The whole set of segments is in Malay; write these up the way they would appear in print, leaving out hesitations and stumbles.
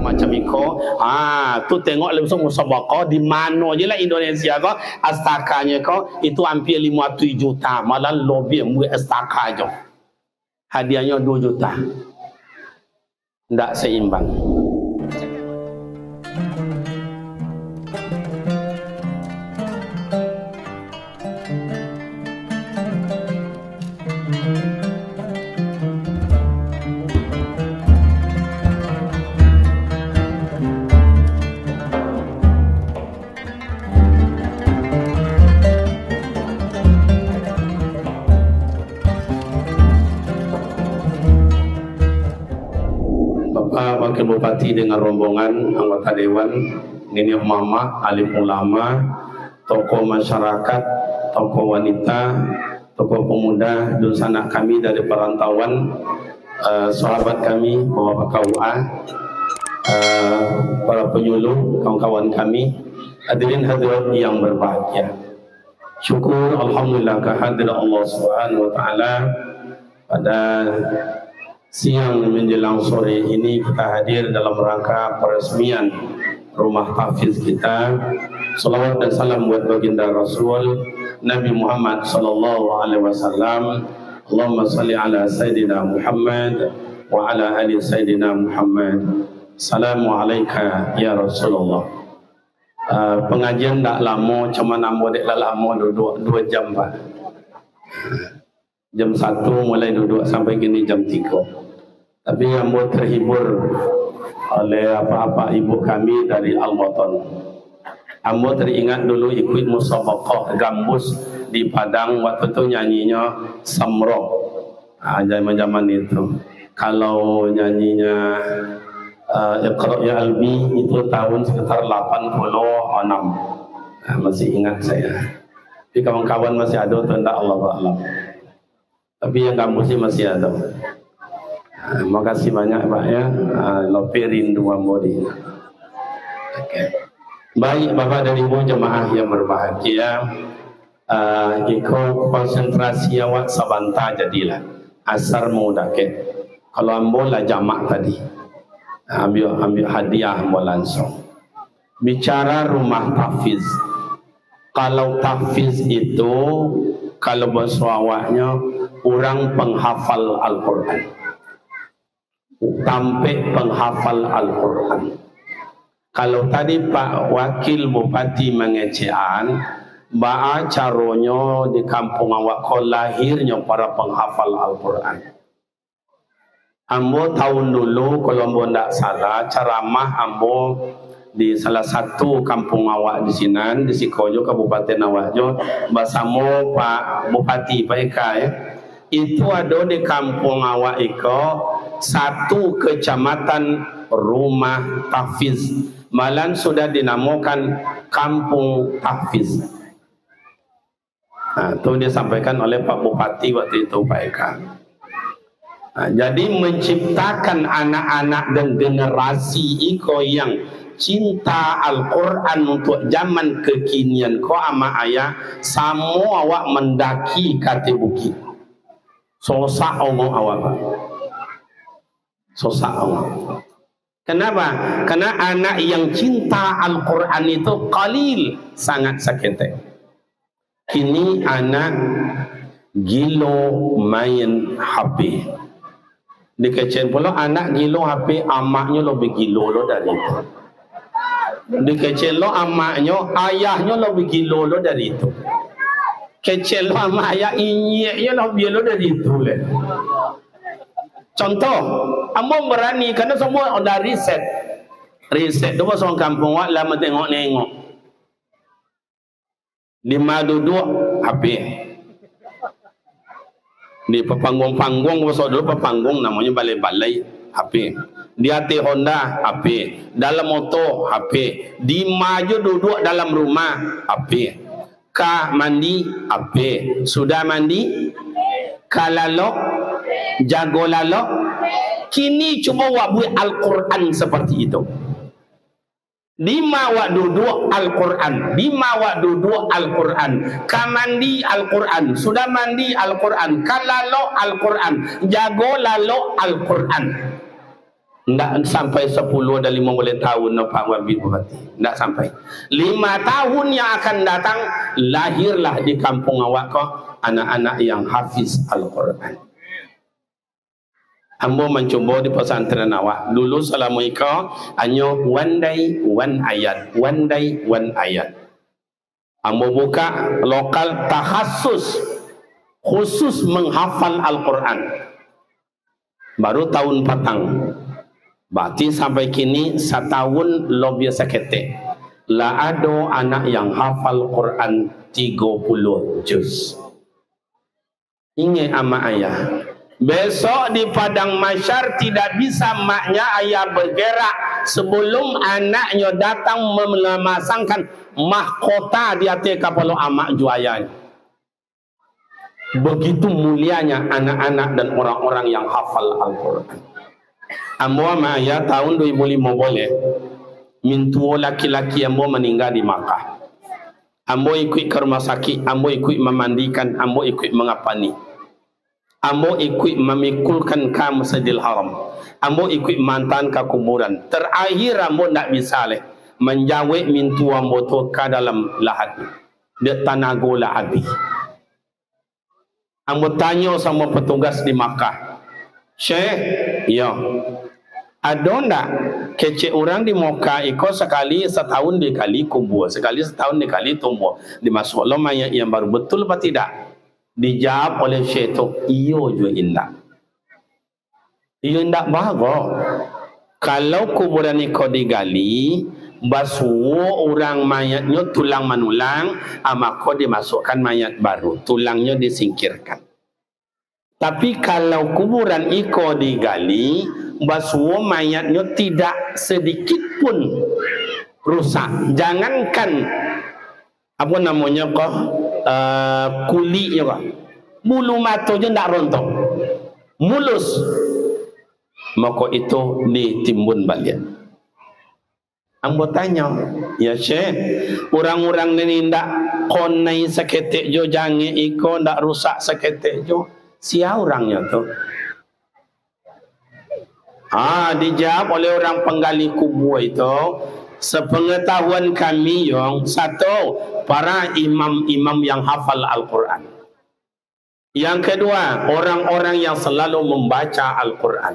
macam iko. Tu tengok langsung musabaqah di mana je lah Indonesia ko, astakanya ko itu hampir 500 juta, malah lebih buat astaka je. Hadiahnya 2 juta. Tak seimbang. Wakil Bupati dengan rombongan anggota Dewan, nenek mama, alim ulama, tokoh masyarakat, tokoh wanita, tokoh pemuda, dan sanak kami dari perantauan, sahabat kami, bapak KUA, para penyuluh, kawan-kawan kami, hadirin hadirat yang berbahagia. Syukur alhamdulillah kehadiran Allah Subhanahu wa taala pada siang menjelang sore ini kita hadir dalam rangka peresmian rumah tahfiz kita. Salawat dan salam buat baginda Rasul Nabi Muhammad sallallahu alaihi wasallam. Allahumma salli ala Sayyidina Muhammad wa ala ali Sayyidina Muhammad. Assalamualaikum ya Rasulullah. Pengajian tak lama, cuma nama dek lama duduk 2 jam Pak. Jam 1 mulai duduk sampai kini jam 3. Tapi ambo terhibur oleh apa-apa ibu kami dari Al-Watan. Ambo teringat dulu ikut musabaqah gambus di Padang, waktu itu nyanyinya Samro. Zaman-zaman itu. Kalau nyanyinya Iqra ya Albi itu tahun sekitar 86. Masih ingat saya. Tapi kawan-kawan masih ada atau tidak Allah Alam. Tapi yang gambusnya masih ada. Terima kasih banyak Pak ya. Lope rindu ambodi. Baik Bapak dan Ibu jemaah yang berbahagia, ikut konsentrasi awak sabanta jadilah. Asar mau daket. Kalau ambo lah jamak tadi. Ambil hadiah ambo langsung. Bicara rumah tahfiz. Kalau tahfiz itu, kalau bahasa awaknya orang penghafal Al-Quran, sampai penghafal Al-Quran. Kalau tadi Pak Wakil Bupati mengecehan, ba'a caronyo di kampung awak ko lahirnya para penghafal Al-Quran. Ambo tahun dulu kalau ambo tidak salah ceramah ambo di salah satu kampung awak di sini di Sikojo Kabupaten Awakjo, bersama Pak Bupati Pak Eka ya. Itu ada di kampung awak Eko satu kecamatan rumah tahfiz, malah sudah dinamakan kampung tahfiz. Nah, itu disampaikan oleh Pak Bupati waktu itu Pak Eka. Nah, jadi menciptakan anak-anak dan generasi Eko yang cinta Al-Quran untuk zaman kekinian ko ama ayah, semua awak mendaki kate bukit. Sosak omong awak Pak. Sosak omong. Kenapa? Karena anak yang cinta Al-Quran itu qalil, sangat sakit. Kini anak gilo main HP. Dikecil pula anak gilo HP, amaknya lebih gilo lo dari itu. Dikecil lo amaknya, ayahnya lebih gilo lo dari itu. Kecil lo amak ayah, inyeknya lebih lo dari itu. Contoh, ambo berani karena semua ada riset. Riset tu pasal kampung wak lama tengok-nengok. 5 duduk HP. Di panggung-panggung pasal dulu panggung namanya balai-balai HP. Di hati Honda HP, dalam motor HP, di maju duduk dalam rumah HP. Kah mandi HP, sudah mandi kalalok jago lalok. Kini cuma wak buat Al-Quran seperti itu. Lima wak duduk Al-Quran, lima wak duduk Al-Quran, kamandi Al-Quran, sudah mandi Al-Quran, kalalok Al-Quran, jago lalok Al-Quran. Ndak sampai 10 dan 15 tahun Pak Wabi berarti. Ndak sampai. 5 tahun yang akan datang lahirlah di kampung awak kau anak-anak yang hafiz Al-Quran. Ambo mencoba di pesantren awak. Dulu selama iko hanya one day one ayat, one day one ayat. Ambo buka lokal takhasus khusus menghafal Al-Quran. Baru tahun petang. Berarti sampai kini setahun lebih seketik. Lah ada anak yang hafal Quran 30 juz. Ingat ama ayah. Besok di padang mahsyar tidak bisa maknya ayah bergerak sebelum anaknya datang memasangkan mahkota di atas kepala amak juayanya. Begitu mulianya anak-anak dan orang-orang yang hafal Al-Quran. Ambo sama ayah tahun 2005 boleh mintu laki-laki ambo meninggal di Makkah. Ambo ikut ke rumah sakit, ambo ikut memandikan, ambo ikut mengapani. Ambo ikut memikulkan ke Masjidil Haram. Ambo ikut mantan ke kuburan. Terakhir ambo tak bisa leh menjawab mintu ambo tu ke dalam lahat. Dia tanago lah habis. Ambo tanya sama petugas di Makkah. Syekh, ya. Ada ndak kecik orang di Moka iko sekali setahun dikali kubur, sekali setahun dikali tumbuh. Dimasuk lo mayat yang baru betul apa tidak? Dijawab oleh Syekh tu, iyo juga indah. Iyo indah bahagia. Kalau kuburan iko digali, basuh orang mayatnya tulang manulang, maka dimasukkan mayat baru, tulangnya disingkirkan. Tapi kalau kuburan iko digali, basuh mayatnya tidak sedikit pun rusak. Jangankan apa namanya kok kulitnya kok, bulu matanya tidak rontok, mulus, maka itu ditimbun balik. Ambo tanya, ya Syekh, orang-orang ini tidak konai seketik jo jangan iko tidak rusak seketik jo. Siapa orangnya tu? Dijawab oleh orang penggali kubur itu, sepengetahuan kami yang satu, para imam-imam yang hafal Al-Quran. Yang kedua, orang-orang yang selalu membaca Al-Quran.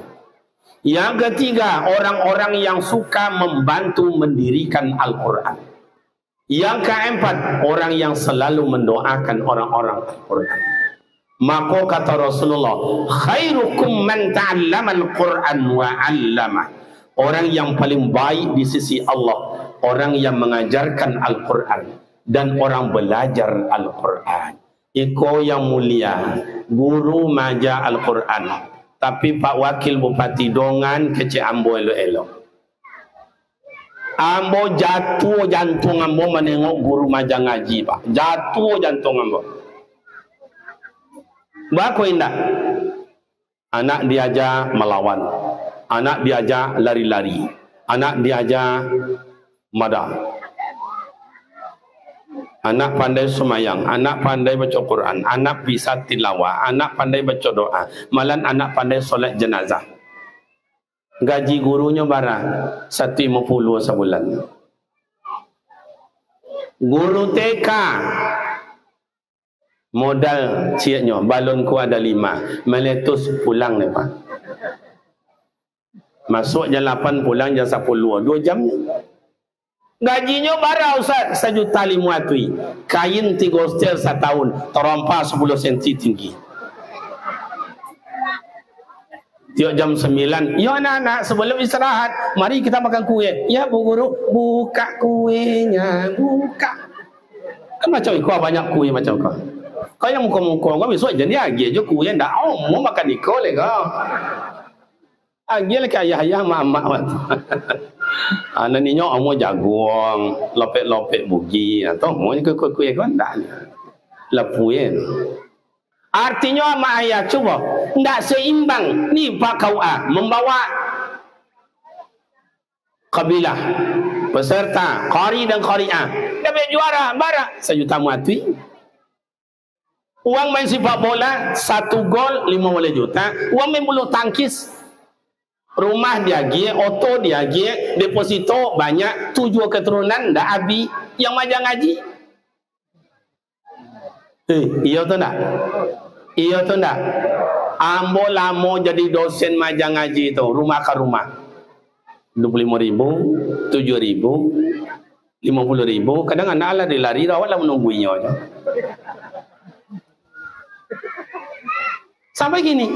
Yang ketiga, orang-orang yang suka membantu mendirikan Al-Quran. Yang keempat, orang yang selalu mendoakan orang-orang Al-Quran. Maka kata Rasulullah, khairukum man ta'allama al-Quran wa 'allama. Orang yang paling baik di sisi Allah, orang yang mengajarkan Al-Quran dan orang belajar Al-Quran. Iko yang mulia, guru maja Al-Quran. Tapi Pak Wakil Bupati Dongan kecik ambo elok-elok. Ambo jatuh jantung ambo menengok guru maja ngaji, Pak. Jatuh jantung ambo. Bako indah. Anak diajar melawan, anak diajar lari-lari, anak diajar madah, anak pandai semayang, anak pandai baca Quran, anak bisa tilawah, anak pandai baca doa, malah anak pandai solat jenazah. Gaji gurunya barang 150 sebulan. Guru TK modal ciaknya balonku ada 5, meletus pulang ni Pak. Masuk jam 8 pulang jam 10, 2 jam. Gajinya barang Ustaz 1.500. Kain 3 setel setahun, terompak 10 cm tinggi. Tiap jam 9, ya anak-anak sebelum istirahat, mari kita makan kuih. Ya Bu Guru, buka kuihnya, buka. Kan macam kau banyak kuih macam kau. Kau yang muka-muka kau besok jadi agi aja kuih ndak mau makan iko le kau. Agi le ayah-ayah mak-mak waktu. Anaknya amo jagung, lopek-lopek bugi atau mau ke kuih kau ndak. Lepuin. Artinya mak ayah coba ndak seimbang. Ni Pak KUA membawa kabilah peserta qari dan qari'ah dapat juara barak 1 juta muatwi. Uang main sepak bola 1 gol 15 juta. Uang main bulu tangkis Rumah dia gie, auto dia gie, deposito banyak, 7 keturunan ndak abi yang majang ngaji. Iya tu ndak? Iya tu ndak? Ambo lamo jadi dosen majang ngaji itu, rumah ke rumah. 25.000, 7.000, 50.000, kadang anak lah lari rawat lah menungguinya aja. Sampai gini.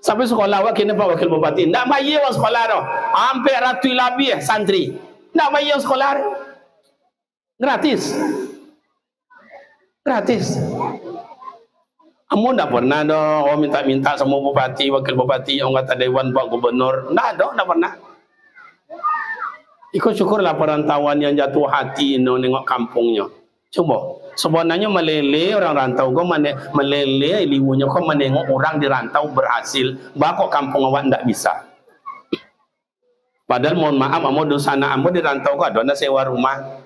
Sampai sekolah wakil Pak Wakil Bupati ndak bayar orang sekolah dah. Hampir ratus lebih santri. Ndak bayar sekolah. Gratis. Gratis. Kamu ndak pernah dah orang minta-minta sama bupati, wakil bupati, anggota dewan, pak gubernur. Ndak pernah. Ikut syukurlah perantauan yang jatuh hati nengok kampungnya. Coba. Sebenarnya melele orang rantau kau melele liwunya kau menengok orang di rantau berhasil, bakok kampung awak ndak bisa. Padahal mohon maaf, amo dosana amo di rantau kau adona sewa rumah,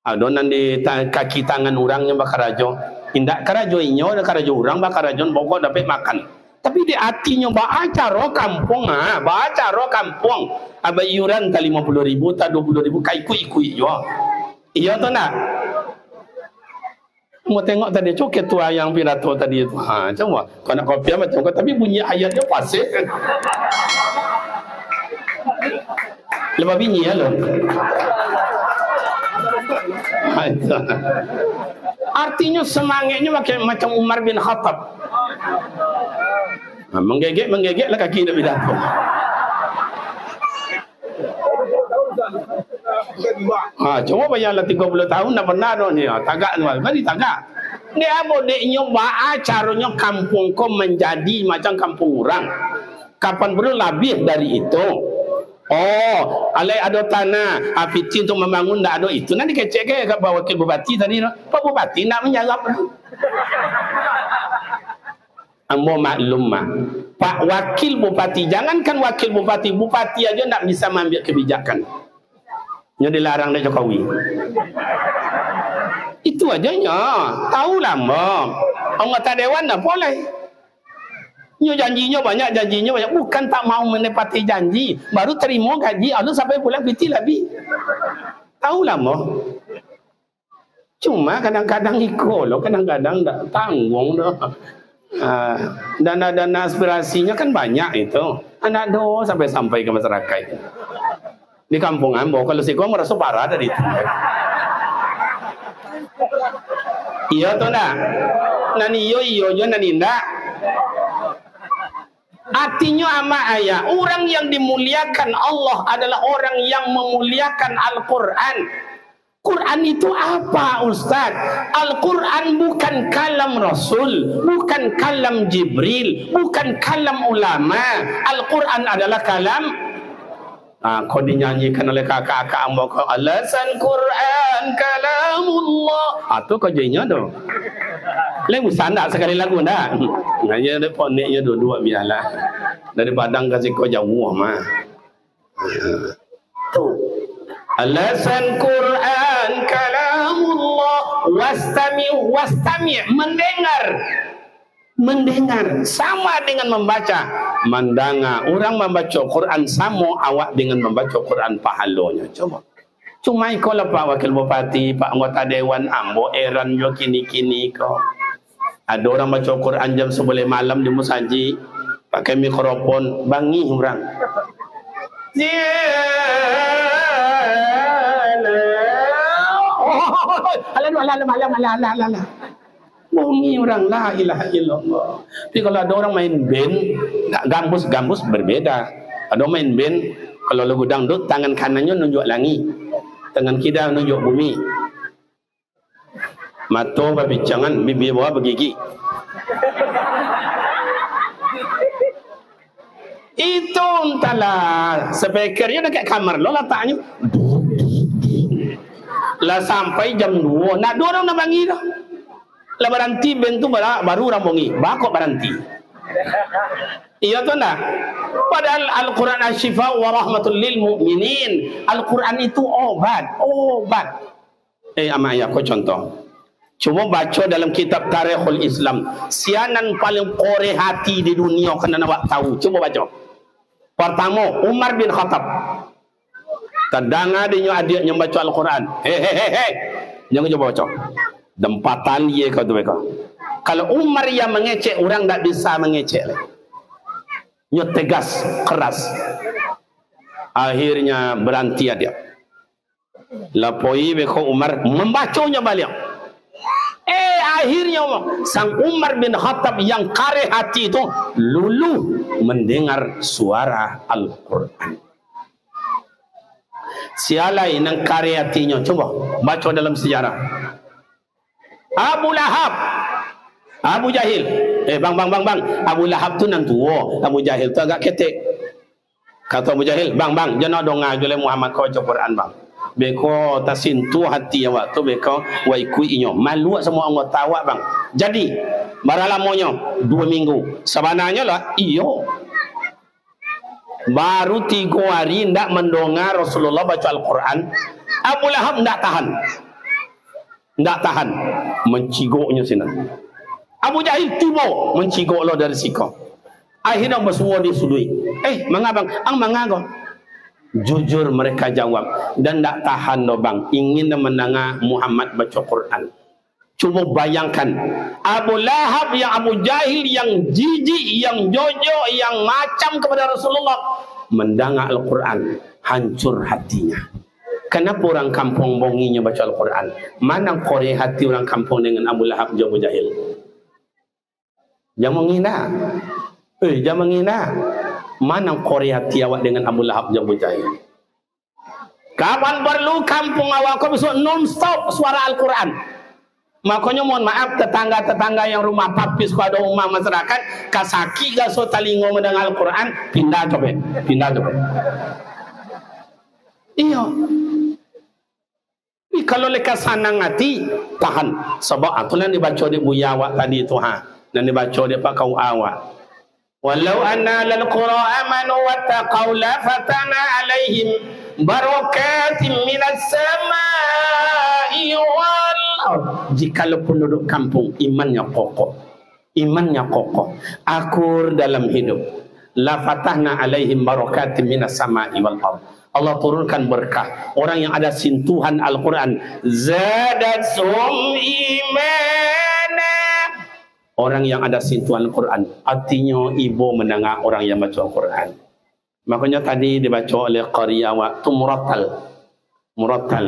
adona di kaki tangan orangnya bakarajo, indak karajo inyo, karajo orang bakarajo pokok dapat makan. Tapi di hatinya baca roh kampung baca roh kampung, abayuran tak 50.000 tak 20.000 kai kui jo. Iya tu nak. Mau tengok tadi coket tua yang pidato tadi itu. Coba kau nak kopi macam kau tapi bunyi ayatnya pasir. Lepas bunyi ya lo. Artinya semangatnya macam Umar bin Khattab. Menggegek lah kaki nak pidato. Coba bayanglah 30 tahun dah pernah ni. Tagak ni, mari tagak. Dia bodeknya caranya kampung kau menjadi macam kampung orang. Kapan perlu lebih dari itu? Oh, alai ada tanah, piti untuk membangun tak ada itu. Nanti kecek ke Pak Wakil Bupati tadi. Pak Bupati nak menjawab. Ambo maklum Pak Wakil Bupati, jangankan Wakil Bupati, Bupati aja tak bisa mengambil kebijakan. Yang dilarang oleh Jokowi. Itu ajanya. Tahu lama. Anggota dewan dah boleh. Janjinya banyak. Bukan tak mau menepati janji. Baru terima gaji. Lalu sampai pulang piti lagi. Tahu lama. Cuma kadang-kadang ikut loh. Kadang-kadang tak tanggung dah. Dana-dana aspirasinya kan banyak itu. Anak doa sampai ke masyarakat itu. Di kampung Ambo, kalau si gua merasa parah dari itu. Iya tuh nak, nani iyo nani ndak. Artinya ama ayah, orang yang dimuliakan Allah adalah orang yang memuliakan Al-Quran. Quran itu apa Ustaz? Al-Quran bukan kalam Rasul, bukan kalam Jibril, bukan kalam ulama. Al-Quran adalah kalam. Kau dinyanyikan oleh kakak-kakak ambok kau. Alasan Quran kalamullah. Itu kau jadinya tu. Lagu sandak sekali lagu dah. Hanya ada poneknya dua-dua biarlah. Dari Padang kasih kau jauh mah. Tu. Alasan Quran kalamullah. Wastami mendengar sama dengan membaca. Mandanga orang membaca Quran sama awak dengan membaca Quran pahalanya. Coba. Cuma ikolah Pak Wakil Bupati, Pak Anggota Dewan Ambo eran yo kini kau. Ada orang baca Quran jam 11 malam di musaji pakai mikrofon bangi orang. Alah. Bunyi orang la ilaha illallah. Tapi kalau ada orang main band, gambus berbeda. Ada main band, kalau lagu dangdut tangan kanannya nunjuk langit, tangan kiri nunjuk bumi. Mata berbicangan, bibir bawah bergigi. Itu entahlah speakernya dekat kamar lo letaknya. Lah sampai jam 2, nak dua orang nak bangi dah. Lah berhenti bentuk baru orang bongi, bakok berhenti. Iya tu nak. Padahal Al-Quran asy-syifa wa rahmatul lil mu'minin. Al-Quran itu obat. Ama ayah kau contoh. Cuma baca dalam kitab Tarikhul Islam. Sianan paling kore hati di dunia kena nak tahu. Coba baca. Pertama, Umar bin Khattab. Terdengar dia adik yang baca Al-Quran. Hei. Jangan coba baca. Dempatan dia kau tu mereka. Kalau Umar yang mengecek, orang tak bisa mengecek. Dia tegas, keras. Akhirnya berhenti dia. Lapoi beko Umar membacanya balik. Akhirnya sang Umar bin Khattab yang kare hati itu lulu mendengar suara Al-Quran. Siapa yang kare hatinya? Coba baca dalam sejarah. Abu Lahab, Abu Jahil. Bang. Abu Lahab tu nan tua. Abu Jahil tu agak ketek. Kata Abu Jahil, bang, jangan dengar oleh Muhammad kau baca Quran bang. Beko tasintu hati awak tu beko wa ikui inyo. Malu semua anggota awak bang. Jadi, berapa lamanya? 2 minggu. Sebenarnya lah, iyo. Baru 3 hari tidak mendengar Rasulullah baca Al-Quran. Abu Lahab tidak tahan. Tidak tahan. Mencigoknya sini. Abu Jahil tiba mencigok lo dari sikap. Akhirnya bersuara di sudui. Mengabang, mengagak. Jujur mereka jawab. Dan tak tahan lo bang. Ingin mendengar Muhammad baca Quran. Cuma bayangkan. Abu Lahab yang Abu Jahil yang jijik, yang jojo, yang macam kepada Rasulullah. Mendengar Al-Quran. Hancur hatinya. Kenapa orang kampung bonginya baca Al-Quran? Mana kore hati orang kampung dengan Abu Lahab dan Abu Jahil? Jangan menghina. Jangan menghina. Mana kore hati awak dengan Abu Lahab dan Abu Jahil? Kapan perlu kampung awak kau bisa non-stop suara Al-Quran? Makanya mohon maaf tetangga-tetangga yang rumah papis pada rumah masyarakat kasaki gaso talingo mendengar Al-Quran pindah coba. Iya. Kalau lekas sanang hati tahan. Sebab atulah dibaca di buya awak tadi itu dan dibaca di pak kau awak. Walau anna lal qura amanu wattaqau la fatana alaihim barakatim minas samai wal ardh. Jikalau penduduk kampung imannya kokoh, akur dalam hidup, la fatahna alaihim barakatim minas samai wal ardh. Allah turunkan berkah. Orang yang ada sentuhan Al-Quran, zadatsum imana. Orang yang ada sentuhan Al-Quran, artinya ibu mendengar orang yang baca Al-Quran. Makanya tadi dibaca oleh qari awak tu murattal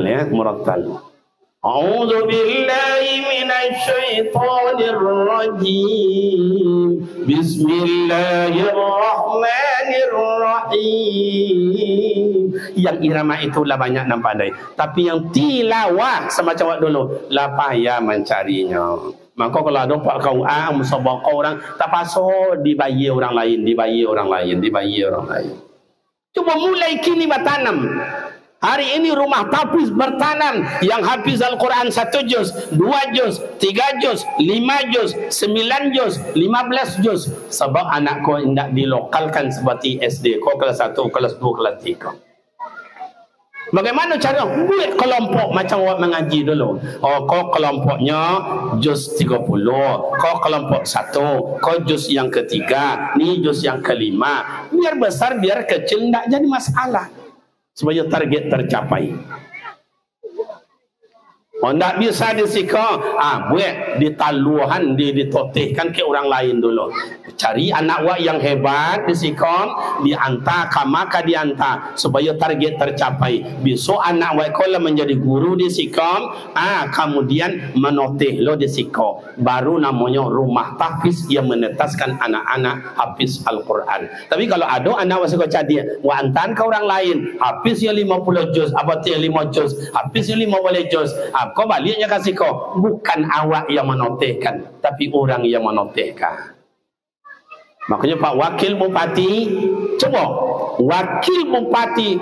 ya, murattal. A'udzu billahi minasy syaithanir rajim. Bismillahirrahmanirrahim. Yang irama itulah banyak dan pandai, tapi yang tilawah semacam awak dulu lah payah mencarinya. Maka kalau ada pak kau musabaq orang tak pasal dibayar orang lain. Cuba mulai kini bertanam. Hari ini rumah tapis bertanam yang hafiz Al-Quran 1 juz, 2 juz, 3 juz, 5 juz, 9 juz, 15 juz. Sebab anak kau hendak dilokalkan seperti SD. Kau kelas 1, kelas 2, kelas 3. Bagaimana cara buat kelompok macam awak mengaji dulu? Kau kelompoknya juz 30, kau kelompok 1, kau juz yang ketiga, ni juz yang kelima. Biar besar, biar kecil, tak jadi masalah. Supaya target tercapai. Tak bisa disika, buat ditaluhan, ditotehkan ke orang lain dulu. Cari anak wak yang hebat disikam, diantar, maka diantar supaya target tercapai. Besok anak wak kalau menjadi guru disikam, kemudian menoteh lo disikam. Baru namanya rumah tahfiz yang menetaskan anak-anak hafiz Al-Quran. Tapi kalau ada anak wak suka cadia, wak antar ke orang lain, hafiz yang 50 juz, apa yang 5 juz, hafiz yang 50 juz. Kau baliknya kasih kau, bukan awak yang menotehkan, tapi orang yang menotehkan. Makanya Pak Wakil Bupati, coba Wakil Bupati,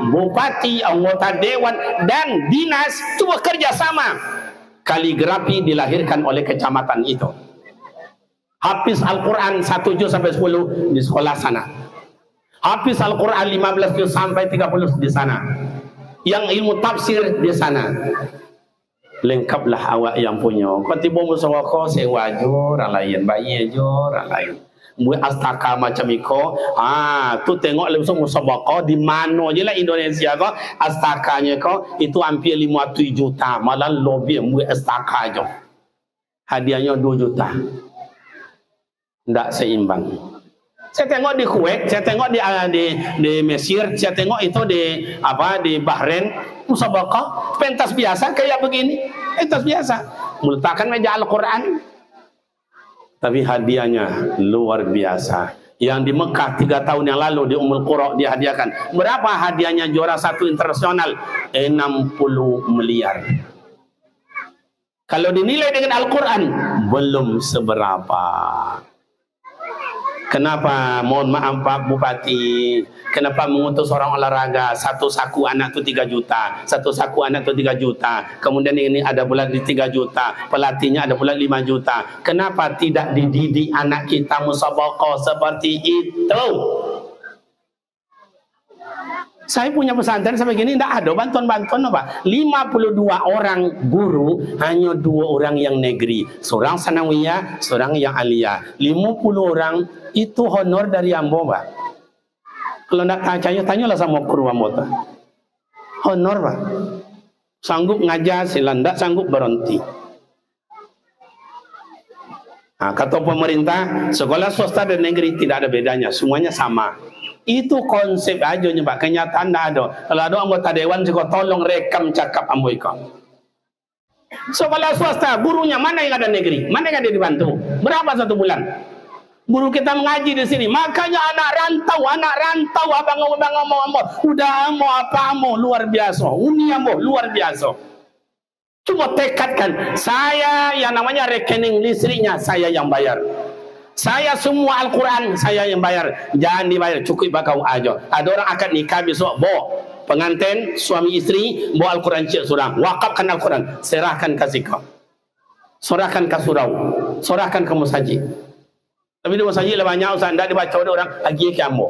anggota Dewan dan Dinas, coba kerjasama. Kaligrafi dilahirkan oleh kecamatan itu. Hafiz Al-Quran 1 juz sampai 10 di sekolah sana. Hafiz Al-Quran 15 juz sampai 30 di sana. Yang ilmu tafsir di sana. Lengkaplah awak yang punya. Kau tiba musuh kau sewa je orang lain, bayar je orang lain. buat astaka macam iko. Tu tengok langsung musabaqah di mana je lah Indonesia ko, astakanya ko itu hampir 500 juta, malah lebih buat astaka je. Hadiahnya 2 juta. Tak seimbang. Saya tengok di Kuwait, saya tengok di Mesir, saya tengok itu di Bahrain, musabaqah pentas biasa kayak begini, pentas biasa. Meletakkan meja Al-Quran. Tapi hadiahnya luar biasa. Yang di Mekah 3 tahun yang lalu di Ummul Qura dihadiahkan. Berapa hadiahnya juara 1 internasional? 60 miliar. Kalau dinilai dengan Al-Quran, belum seberapa. Kenapa? Mohon maaf Pak Bupati, kenapa mengutus orang olahraga satu saku anak tu 3 juta, satu saku anak tu 3 juta, kemudian ini ada pula di 3 juta, pelatihnya ada pula 5 juta. Kenapa tidak dididik anak kita musabaqah seperti itu? Saya punya pesantren sampai gini tidak ada bantuan-bantuan apa. 52 orang guru, hanya 2 orang yang negeri, seorang sanawiyah, seorang yang aliyah. 50 orang itu honor dari ambo, Pak. Kalau tidak percaya, tanyalah sama guru ambo. Honor, Pak. Sanggup ngajar, silang tidak sanggup berhenti. Nah, kata pemerintah, sekolah swasta dan negeri tidak ada bedanya, semuanya sama. Itu konsep aja Pak, kenyataan tidak ada. Kalau ada anggota dewan juga tolong rekam cakap ambo iko. Sekolah swasta, gurunya mana yang ada negeri? Mana yang ada dibantu? Berapa 1 bulan? Guru kita mengaji di sini. Makanya anak rantau, abang-abang ambo, udah ambo apa ambo luar biasa. Uni ambo luar biasa. Cuma tekadkan, saya yang namanya rekening listriknya saya yang bayar. Saya semua Al-Quran saya yang bayar. Jangan dibayar, cukup bakau aja. Ada orang akan nikah besok, pengantin suami istri bawa Al-Quran cik surang, wakafkan Al-Quran, serahkan kasih kau, serahkan ke surau, serahkan ke masjid. Tapi di masjid lah banyak usah tidak dibaca oleh orang lagi kamu.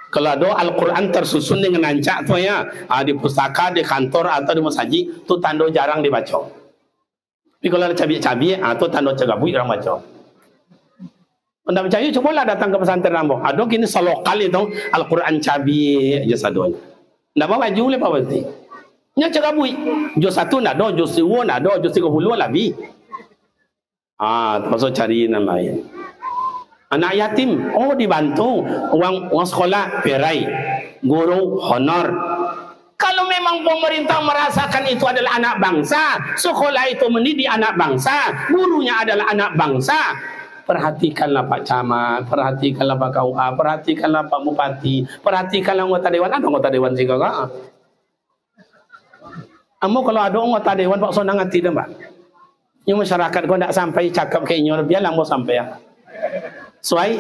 Kalau ada Al-Quran tersusun dengan ancak tu ya, di pustaka, di kantor atau di masjid, tu tanda jarang dibaca. Tapi kalau ada cabi-cabi, itu tanda cegabui orang baca. Anda percaya, cobalah datang ke pesantren Rambo. Ada kini selokal itu Al-Quran cabi aja sadonya. Tidak apa baju boleh Pak Bati. Nya cegabui. Juz 1 tidak ada, juz 2 tidak ada, juz 30 lebih. Termasuk cari yang lain. Anak yatim, dibantu. Uang sekolah, perai. Guru, honor. Kalau memang pemerintah merasakan itu adalah anak bangsa, sekolah itu mendidik anak bangsa, gurunya adalah anak bangsa, perhatikanlah Pak Camat, perhatikanlah Pak KUA, perhatikanlah Pak Bupati, perhatikanlah anggota dewan. Ada anggota dewan sih kakak? Kamu kalau ada anggota dewan Pak Sonang hati dah Pak. Yang masyarakat kau tidak sampai cakap kayaknya, biarlah mau sampai ya. Suai,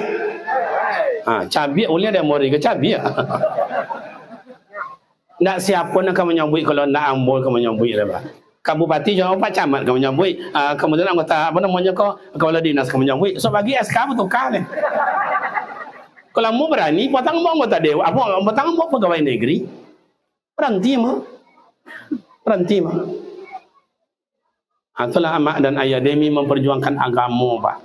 cabi oleh ada mori ke cabi ya. Tak siapa nak kamu nyambut kalau nak ambul kamu nyambut lah Pak. Kamu bupati jangan Pak Camat kamu nyambut. Kemudian anggota apa namanya kepala dinas kamu nyambut. So bagi SK betul kan? Kalau mau berani, potong mau anggota dewan, potong mau pegawai negeri, berhenti mau, Itulah amak dan ayah demi memperjuangkan agama Pak.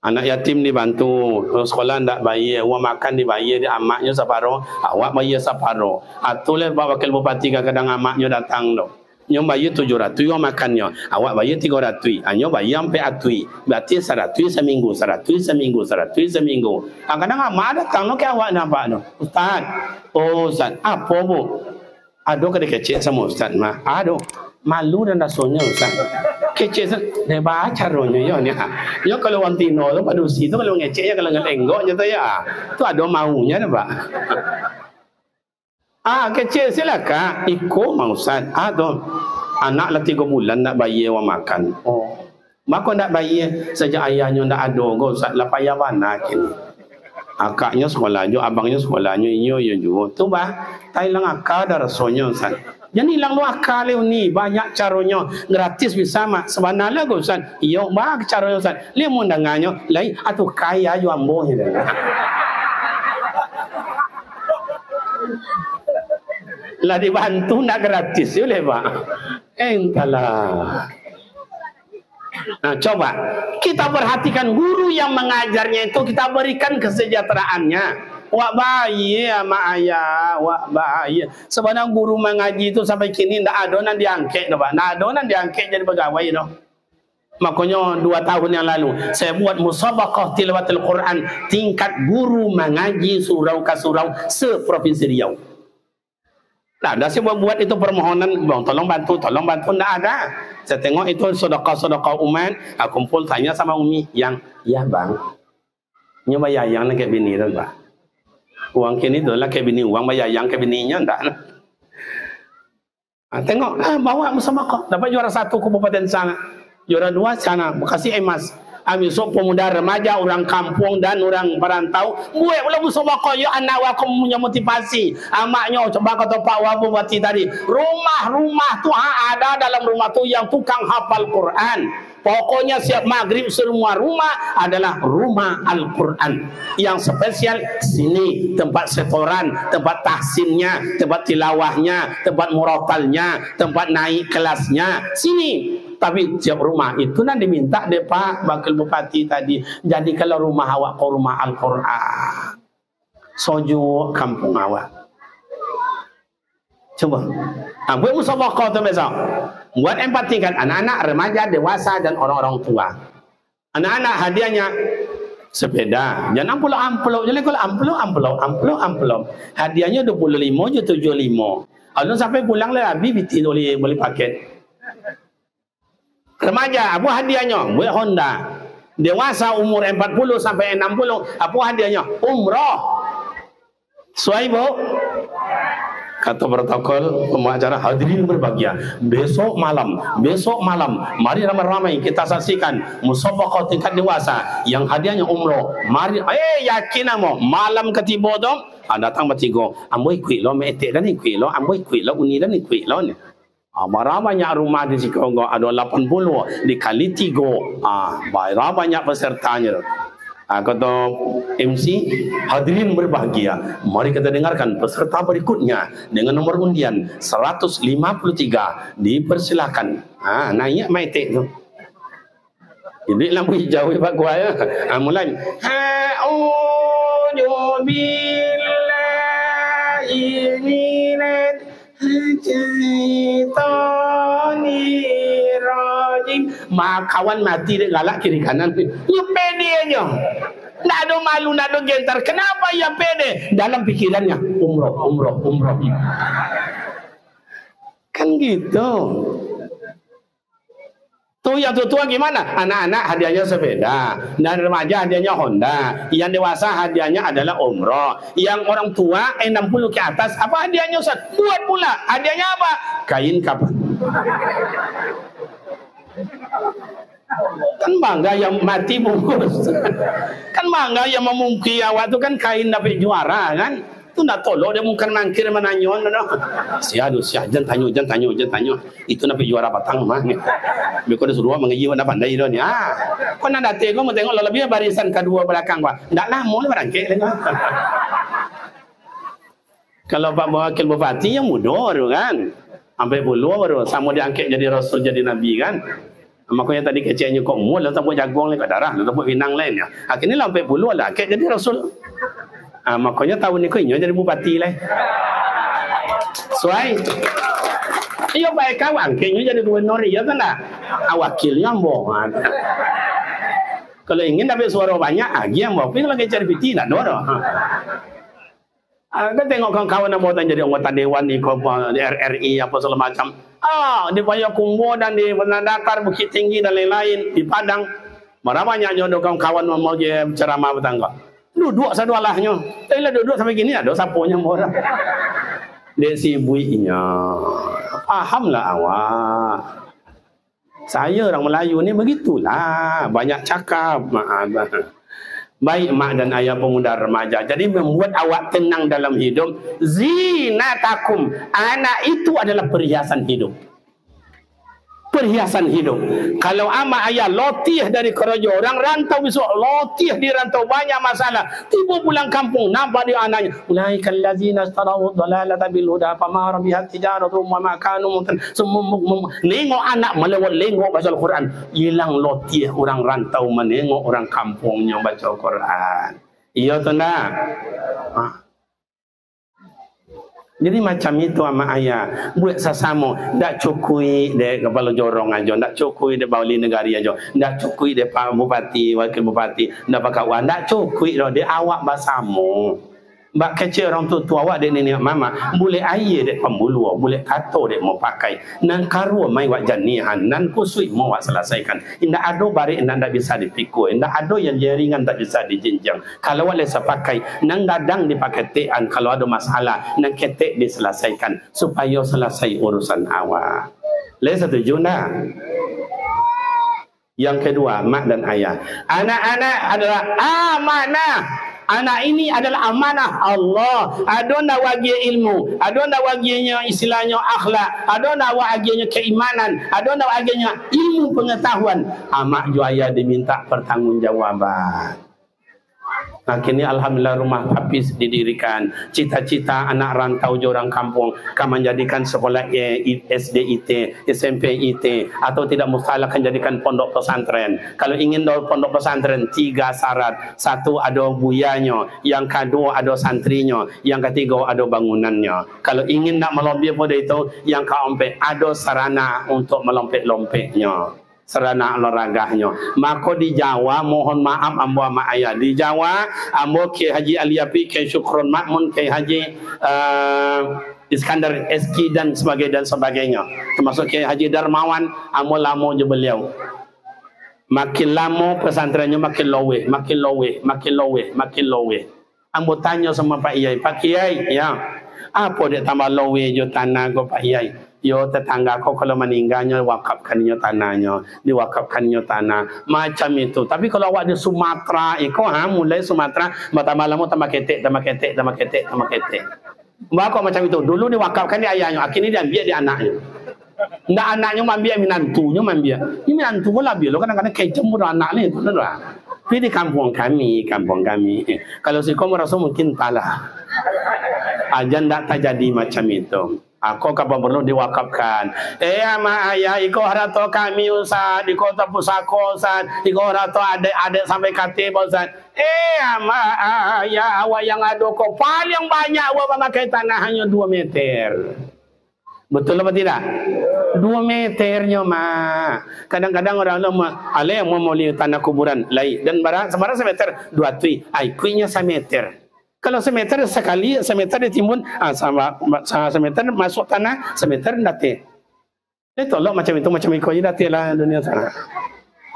Anak yatim dibantu, sekolah tidak bayar, uang makan dibayar, di amaknya separuh, awak bayar separuh. Itulah Pak Wakil Bupati kadang amaknya datang tu. Nyo bayar 700, uang makannya, awak bayar 300, anyo bayar sampai 100. Berarti 100 seminggu, 100 seminggu, 100 seminggu. Kadang amak datang tu ke awak nampak tu. Ustaz, apa bu? Ada kecil sama Ustaz mah. Ada. Malu dan rasanya Ustaz. Kecil dia baca caranya ya ni. Ya kalau orang Tino tu pada usi tu kalau ngecek ya kalau ngelenggok je tu ya. Tu ada maunya dah Pak. Kecil silakan ikut mau Ustaz. Tu anak lah 3 bulan nak bayar wang makan. Maka nak bayar sejak ayahnya nak ada go Ustaz lah payah mana kini. Akaknya sekolahnya, abangnya sekolahnya, inyo juga. Tu bah, Thailand akak dah rasanya Ustaz. Jadi hilang lu akal ni banyak caranya gratis bisa mak sebenarnya go Ustaz. Iyo bah caranya Ustaz. Dia mundangannya lain atau kaya ju ambo ni dah. Lah dibantu nak gratis boleh Pak. Entahlah. Nah coba kita perhatikan guru yang mengajarnya itu, kita berikan kesejahteraannya. Wak bayi ya mak ayah, wak bayi. Sebenarnya guru mengaji itu sampai kini ndak ada nan diangkat dah, Pak. Ndak ada nan diangkat jadi pegawai dah. Makanya 2 tahun yang lalu saya buat musabaqah tilawatul Quran tingkat guru mengaji surau ke surau se-Provinsi Riau. Nah, dah saya buat itu permohonan, bang, tolong bantu, ndak ada. Saya tengok itu sedekah umat, aku kumpul tanya sama Umi yang, ya bang, nyoba yang nak bini dah, Pak. Uang kini tu lah kayak bini, uang bayar yang kayak bininya ndak. Tengok, bawa musabaqah, dapat juara 1 Kabupaten sana. Juara 2 sana, Bekasi emas. Amisok pemuda remaja, orang kampung dan orang perantau. Buat pula musabaqah ya anak aku punya motivasi. Amaknya coba kata Pak Wabu Bati tadi. Rumah tu ada dalam rumah tu yang tukang hafal Quran. Pokoknya siap maghrib semua rumah adalah rumah Al-Quran. Yang spesial sini tempat setoran, tempat tahsinnya, tempat tilawahnya, tempat murotalnya, tempat naik kelasnya. Sini. Tapi tiap rumah itu nanti diminta deh Pak Wakil Bupati tadi. Jadi kalau rumah awak ke rumah Al-Quran, soju kampung awak. Coba. Buat musabaqah tu besok. Buat empati kan anak-anak, remaja, dewasa dan orang-orang tua. Anak-anak hadiahnya sepeda. Jangan amplop. Jadi kalau amplop. Hadiahnya 25 je 75. Alun sampai pulang lah habis boleh paket. Remaja, apa hadiahnya? Buat Honda. Dewasa umur 40 sampai 60, apa hadiahnya? Umroh. Sesuai, Bu? Kata protokol pembicara, hadirin berbahagia. Besok malam, mari ramai-ramai kita saksikan musabaqah tingkat dewasa yang hadiahnya umroh. Mari, yakin amo, malam ketiba tu, datang bertiga. Amboi kuih lo, meetik dan ni kuih lo, amboi kuih lo, uni dan ni kuih lo ni. Berapa banyak rumah di Cikongo? Ada 80 dikali 3. Berapa banyak pesertanya? Kata MC, hadirin berbahagia, mari kita dengarkan peserta berikutnya dengan nomor undian 153. Dipersilakan. Naik maitek tu. Jadi lampu hijau Pak Kuai. Mulai. A'udzu billahi kawan mati dia galak kiri kanan. Ya pede aja. Tak ada malu, tak ada gentar. Kenapa ya pede? Dalam pikirannya umroh. Kan gitu. Tuh yang tua gimana? Anak-anak hadiahnya sepeda, dan remaja hadiahnya Honda, yang dewasa hadiahnya adalah umroh, yang orang tua 60 ke atas apa hadiahnya Ustaz? Buat pula. Hadiahnya apa? Kain kapan. Kan bangga yang mati bungkus. Kan bangga yang memungki awak tu kan kain dapat juara kan. Tu nak tolong dia mungkin mangkir menanyon no. Siadu jangan tanya. Itu nak juara batang mah. Beko dia suruh mengaji mana pandai dia ni. Kau nak datang kau mau tengok lebih barisan kedua belakang Pak. Ndak lama le berangkat lagi. Kalau Pak Wakil Bupati yang muda tu kan. Sampai puluh baru sama dia angkat jadi rasul jadi nabi kan. Makanya tadi kecilnya kok mula tak buat jagung lagi kat darah, tak buat pinang lain ya. Akhirnya sampai puluh lah angkat jadi rasul. Makanya tahun ni kau jadi bupati lah. Suai. Iyo baik kawan, kayaknya jadi gubernur ya kan lah. Wakilnya bohong. Kalau ingin dapat suara banyak, yang mau pilih lagi cari piti nak dorong. Kan tengok kawan-kawan yang mau jadi anggota dewan di RRI apa segala macam. Di Payakumbuh dan di Penandakar, Bukit Tinggi dan lain-lain di Padang. Berapa banyak jodoh kawan-kawan mau jadi ceramah bertangga. Duduk sadualahnya. Tapi lah duduk sampai gini ada sapunya orang. Dia sibuinya. Fahamlah awak. Saya orang Melayu ni begitulah. Banyak cakap. Baik mak dan ayah pemuda remaja. Jadi membuat awak tenang dalam hidup. Zinatakum. Anak itu adalah perhiasan hidup. perhiasan hidup. Kalau ama ayah lotih dari kerja, orang rantau besok lotih di rantau, banyak masalah, tiba pulang kampung nampak dia anaknya, ulaikal ladzina istarau dhalalata bil huda fama rabihat tijaratuhum wa ma kanu nengok anak melewat lengok baca Al-Quran, hilang lotih orang rantau menengok orang kampungnya baca Al-Quran. Iya tu nak. Jadi macam itu ama ayah buat sesama, tak cukui dek kepala jorong aja, tak cukui dek bawali negari aja, tak cukui dek pak bupati, wakil bupati, tak pakawan, tak cukui dah dek awak bersama. Bak kecil orang tua awak dek nenek mama, boleh air dek pembulu, boleh kato dek mau pakai, nan karua mai wak janihan, nan kusui mau wak selesaikan. Indah ado barik nan tak bisa dipikul, indah ado yang jaringan tak bisa dijinjang. Kalau awak lesa pakai, nan dadang dipakai tean, kalau ada masalah, nan ketek diselesaikan supaya selesai urusan awak. Lesa setuju nak? Yang kedua, mak dan ayah. Anak-anak adalah amanah. Anak ini adalah amanah Allah. Ada nak bagi ilmu, ada nak baginya istilahnya akhlak, ada nak baginya keimanan, ada nak baginya ilmu pengetahuan. Mak ju ayah diminta pertanggungjawaban. Akhirnya alhamdulillah rumah Hafiz didirikan. Cita-cita anak rantau orang kampung kan menjadikan sekolah SD IT, SMP IT, atau tidak mustahil akan jadikan pondok pesantren. Kalau ingin pondok pesantren 3 syarat. 1 ada buyanya, yang kedua ada santrinya, yang ketiga ada bangunannya. Kalau ingin nak melompat pada itu, yang keempat ada sarana untuk melompat-lompatnya, sarana olahraganya. Maka di Jawa, mohon maaf ambo ama ayah, di Jawa ambo Kiai Haji Aliapi, Kiai Syukron Makmun, Kiai Haji Iskandar Eski dan sebagainya, termasuk Kiai Haji Darmawan, ambo lama je beliau. Makin lama pesantrennya makin lowe. Ambo tanya sama Pak Kiai, Pak Kiai, ya, apa dia tambah lowe je tanah ko Pak Kiai? Yo tetangga kau kalau meninggalnya wakafkannya tanahnya, diwakafkannya tanah macam itu. Tapi kalau awak di Sumatera, mulai Sumatera, tambah lama tambah ketek. Mbak kau macam itu. Dulu diwakafkan dia ayahnya, akhirnya dia ambil dia anaknya. Ndak anaknya ambil minantunya ambil. Ini minantu pun lah biar. Kadang-kadang kecem pun anaknya itu lah. Tapi di kampung kami. Kalau si kau merasa mungkin talah. Aja ndak terjadi macam itu. Aku kapan perlu diwakafkan. Ama ayah, iko harato kami Ustaz di kota Pusako Ustaz, iko harato adik-adik sampai KTP Ustaz. Ama ayah, awak yang ada kok paling banyak awak memakai tanah hanya 2 meter. Betul apa tidak? 2 meternya mah. Kadang-kadang orang ada yang mau lihat tanah kuburan lain dan barang semeter 2 tui, kuinya 1 meter. Kalau semeter sekali, semeter ditimbun, sama semeter masuk tanah, semeter dati. Tolong macam itu aja dati lah dunia sana.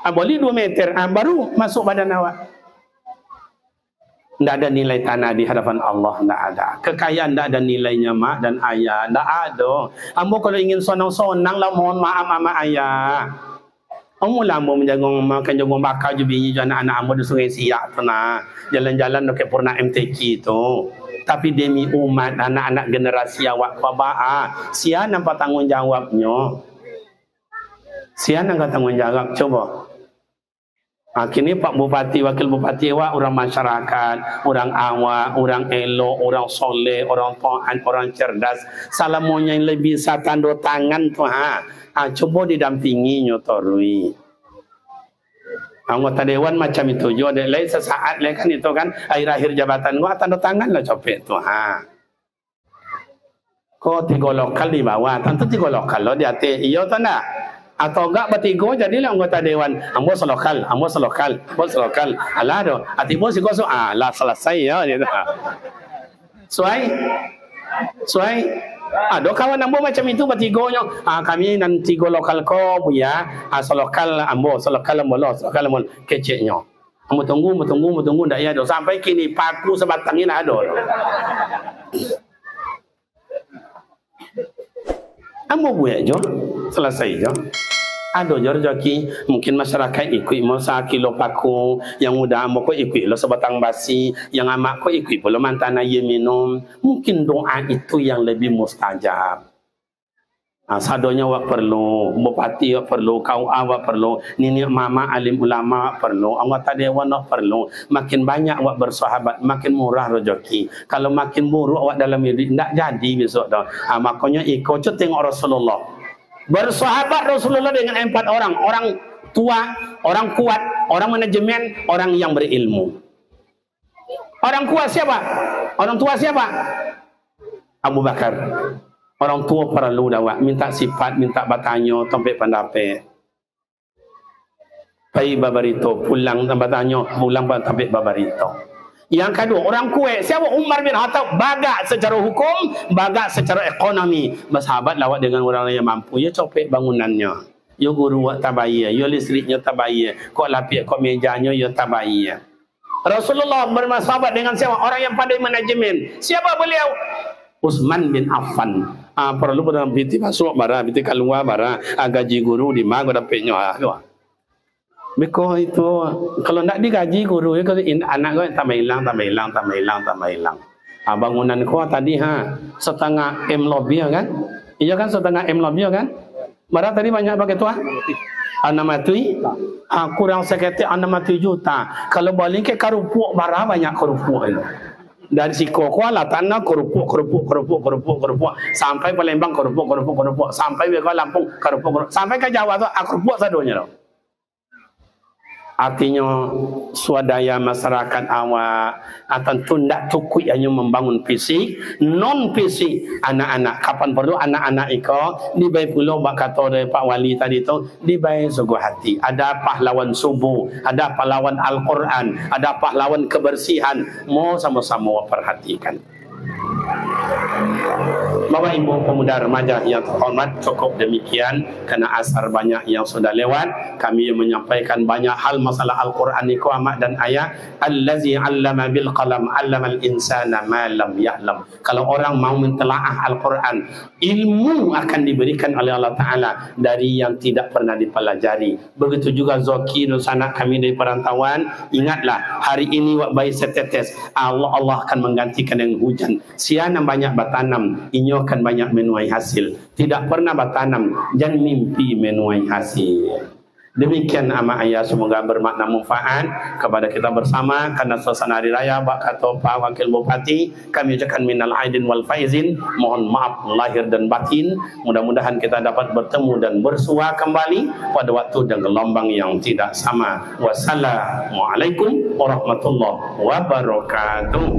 Boleh 2 meter, baru masuk badan awak. Tidak ada nilai tanah di hadapan Allah, tidak ada. Kekayaan tidak ada nilainya mak dan ayah, tidak ada. Ambo kalau ingin sonang-sonang lah, mohon maaf sama ayah. Ambo lah ambo makan jagung bakar je bini anak-anak ambo di Sungai Siak tu nah. Jalan-jalan dekat Purna MTQ tu. Tapi demi umat anak-anak generasi awak babaa, sia nampak tanggungjawabnya. Sia nampak tanggungjawab coba. Kini Pak Bupati, Wakil Bupati awak orang masyarakat, orang awak, orang elok, orang soleh, orang taat, orang cerdas. Salamunya yang lebih bisa tanda tangan tu coba didampinginya torui. Anggota dewan macam itu juga lain sesaat lain kan itu kan akhir-akhir jabatan gua tanda tangan lah copet tu Kau 3 lokal di bawah, tentu 3 lokal lo di atas. Iya tu nak? Atau enggak bertiga jadilah anggota dewan. Ambo selokal. Alah do. Atibo si koso lah selesai ya dia. Suai. Ada kawan ambo macam itu bertiganya. Kami dan 3 lokal ko punya. Selokal ambo lo keceknya. Ambo tunggu ndak ya do sampai kini paku sebatang ini ada. Ambo buat je selesai je. Ada je rezeki. Mungkin masyarakat ikut masa kilo paku, yang muda ambo ko ikut lo sebatang basi, yang amak ko ikut pula mantan air minum. Mungkin doa itu yang lebih mustajab. Sadonya awak perlu, bupati awak perlu, kau awak perlu, nini mama alim ulama awak perlu, anggota dewan awak perlu. Makin banyak awak bersahabat, makin murah rezeki. Kalau makin buruk awak dalam hidup, tidak jadi besok dah. Makanya ikut tengok Rasulullah. Bersahabat Rasulullah dengan 4 orang. Orang tua, orang kuat, orang manajemen, orang yang berilmu. Orang kuat siapa? Orang tua siapa? Abu Bakar. Orang tua perlu dawak, minta sifat, minta bertanya, sampai pendapat. Pai babarito, pulang bertanya, pulang sampai babarito. Yang kedua, orang kuat. Siapa? Umar bin Khattab. Bagak secara hukum, bagak secara ekonomi. Bersahabat lawak dengan orang yang mampu. Ya copek bangunannya. Ya guru wak tabayya. Ya listriknya tabayya. Kok lapik, kok mejanya, ya tabayya. Rasulullah bersahabat dengan siapa? Orang yang pandai manajemen. Siapa beliau? Utsman bin Affan. Perlu dalam piti masuk bara, piti keluar bara, gaji guru di mana dapatnya. Beko itu kalau nak digaji guru itu anak kau tambah hilang. Bangunan kau tadi setengah M lebih kan? Iya kan setengah M lebih kan? Bara tadi banyak pakai tuah? 6 kurang sekitar 6 juta. Kalau balik ke kerupuk bara banyak kerupuk itu. Dari Siko Kuala tanah kerupuk sampai Palembang kerupuk sampai ke Lampung kerupuk sampai ke Jawa tu kerupuk sadonya tu. Artinya swadaya masyarakat awak tentu tidak cukup hanya membangun fisik, non fisik anak-anak. Kapan perlu anak-anak iko dibaik pula bak kata dari Pak Wali tadi tu dibaik sungguh hati. Ada pahlawan subuh, ada pahlawan Al-Quran, ada pahlawan kebersihan. Mau sama-sama perhatikan. Bapak Ibu pemuda remaja yang terhormat, cukup demikian karena asar banyak yang sudah lewat. Kami menyampaikan banyak hal masalah Al-Quran iku amat dan ayat. Allazi 'allama bil qalam 'allamal insana ma lam ya'lam. Kalau orang mau mentelaah Al-Quran, ilmu akan diberikan oleh Allah Ta'ala dari yang tidak pernah dipelajari. Begitu juga Zoki dan sanak kami dari perantauan. Ingatlah, hari ini wak bayi setetes, Allah akan menggantikan dengan hujan. Siana banyak bertanam, inyo akan banyak menuai hasil. Tidak pernah bertanam, jangan mimpi menuai hasil. Demikian ama ayah, semoga bermakna manfaat kepada kita bersama. Karena suasana hari raya, bak kata Pak Wakil Bupati, kami ucapkan minal aidin wal faizin, mohon maaf lahir dan batin. Mudah-mudahan kita dapat bertemu dan bersua kembali pada waktu dan gelombang yang tidak sama. Wassalamualaikum warahmatullahi wabarakatuh.